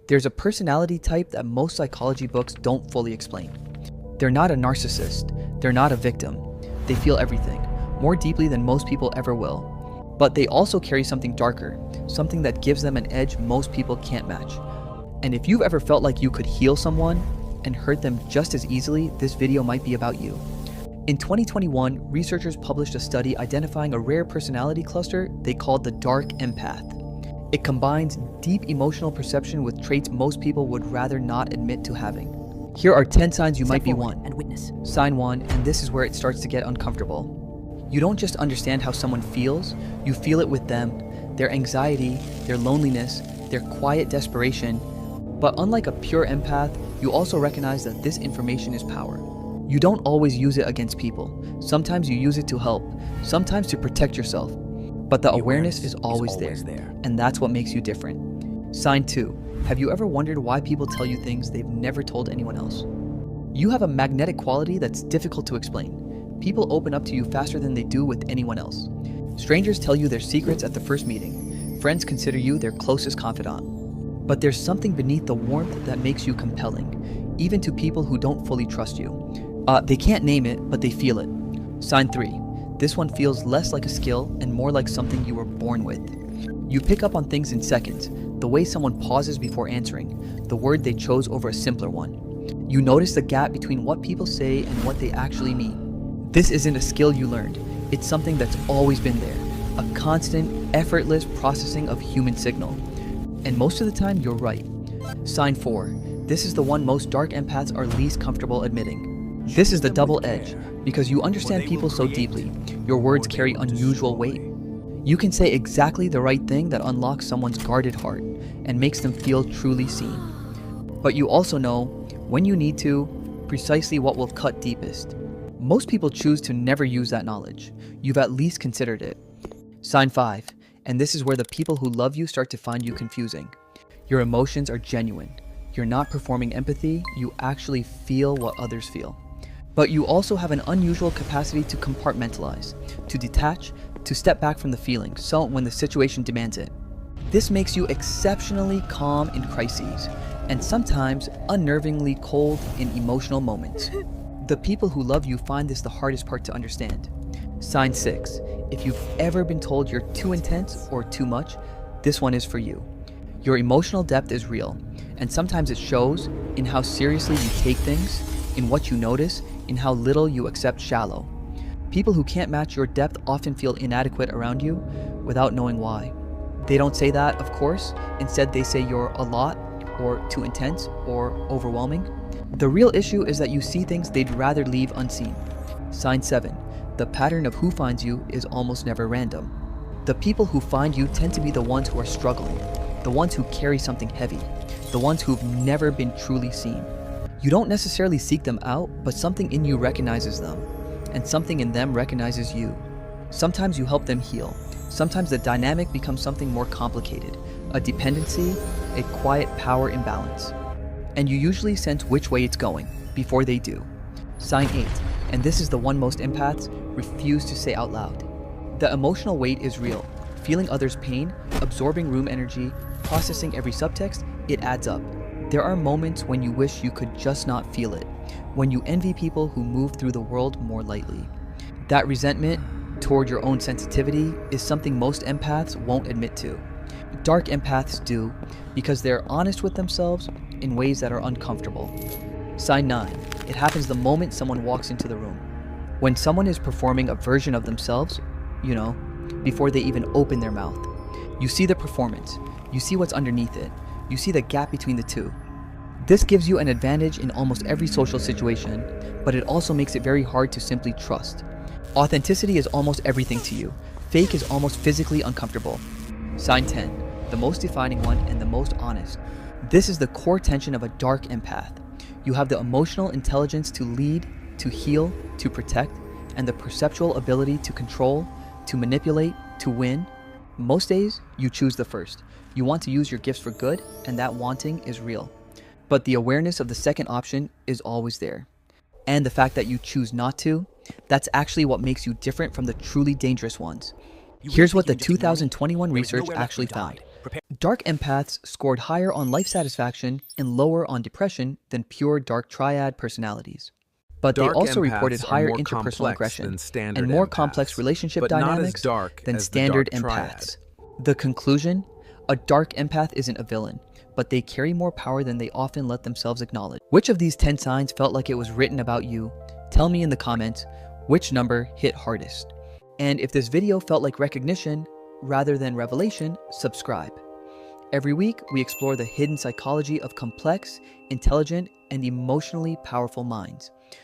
There's a personality type that most psychology books don't fully explain. They're not a narcissist, they're not a victim. They feel everything, more deeply than most people ever will. But they also carry something darker, something that gives them an edge most people can't match. And if you've ever felt like you could heal someone and hurt them just as easily, this video might be about you. In 2021, researchers published a study identifying a rare personality cluster they called the Dark Empath. It combines deep emotional perception with traits most people would rather not admit to having. Here are 10 signs you might be one. And witness. Sign 1, and this is where it starts to get uncomfortable. You don't just understand how someone feels, you feel it with them, their anxiety, their loneliness, their quiet desperation. But unlike a pure empath, you also recognize that this information is power. You don't always use it against people. Sometimes you use it to help, sometimes to protect yourself. But the awareness is always there, and that's what makes you different. Sign 2. Have you ever wondered why people tell you things they've never told anyone else? You have a magnetic quality that's difficult to explain. People open up to you faster than they do with anyone else. Strangers tell you their secrets at the first meeting. Friends consider you their closest confidant. But there's something beneath the warmth that makes you compelling, even to people who don't fully trust you. They can't name it, but they feel it. Sign 3. This one feels less like a skill and more like something you were born with. You pick up on things in seconds, the way someone pauses before answering, the word they chose over a simpler one. You notice the gap between what people say and what they actually mean. This isn't a skill you learned, it's something that's always been there, a constant, effortless processing of human signal. And most of the time, you're right. Sign 4. This is the one most dark empaths are least comfortable admitting. This is the double edge, because you understand people so deeply, your words carry unusual weight. You can say exactly the right thing that unlocks someone's guarded heart and makes them feel truly seen. But you also know, when you need to, precisely what will cut deepest. Most people choose to never use that knowledge. You've at least considered it. Sign 5, and this is where the people who love you start to find you confusing. Your emotions are genuine. You're not performing empathy, you actually feel what others feel. But you also have an unusual capacity to compartmentalize, to detach, to step back from the feelings, so when the situation demands it. This makes you exceptionally calm in crises, and sometimes unnervingly cold in emotional moments. The people who love you find this the hardest part to understand. Sign 6. If you've ever been told you're too intense or too much, this one is for you. Your emotional depth is real, and sometimes it shows in how seriously you take things, in what you notice, in how little you accept shallow. People who can't match your depth often feel inadequate around you without knowing why. They don't say that, of course. Instead, they say you're a lot, or too intense, or overwhelming. The real issue is that you see things they'd rather leave unseen. Sign 7. The pattern of who finds you is almost never random. The people who find you tend to be the ones who are struggling, the ones who carry something heavy, the ones who've never been truly seen. You don't necessarily seek them out, but something in you recognizes them, and something in them recognizes you. Sometimes you help them heal. Sometimes the dynamic becomes something more complicated, a dependency, a quiet power imbalance. And you usually sense which way it's going, before they do. Sign 8, and this is the one most empaths refuse to say out loud. The emotional weight is real. Feeling others' pain, absorbing room energy, processing every subtext, it adds up. There are moments when you wish you could just not feel it, when you envy people who move through the world more lightly. That resentment toward your own sensitivity is something most empaths won't admit to. Dark empaths do, because they're honest with themselves in ways that are uncomfortable. Sign 9. It happens the moment someone walks into the room. When someone is performing a version of themselves, before they even open their mouth. You see the performance, you see what's underneath it, you see the gap between the two. This gives you an advantage in almost every social situation, but it also makes it very hard to simply trust. Authenticity is almost everything to you. Fake is almost physically uncomfortable. Sign 10, the most defining one and the most honest. This is the core tension of a dark empath. You have the emotional intelligence to lead, to heal, to protect, and the perceptual ability to control, to manipulate, to win. Most days, you choose the first. You want to use your gifts for good, and that wanting is real. But the awareness of the second option is always there. And the fact that you choose not to, that's actually what makes you different from the truly dangerous ones. Here's what the 2021 research actually found. Dark empaths scored higher on life satisfaction and lower on depression than pure dark triad personalities. But they Dark also empaths reported are higher more interpersonal complex aggression than standard and more empaths, complex relationship but not as dynamics dark than as the standard dark triad. empaths. The conclusion? A dark empath isn't a villain, but they carry more power than they often let themselves acknowledge. Which of these 10 signs felt like it was written about you? Tell me in the comments which number hit hardest. And if this video felt like recognition rather than revelation, subscribe. Every week, we explore the hidden psychology of complex, intelligent, and emotionally powerful minds.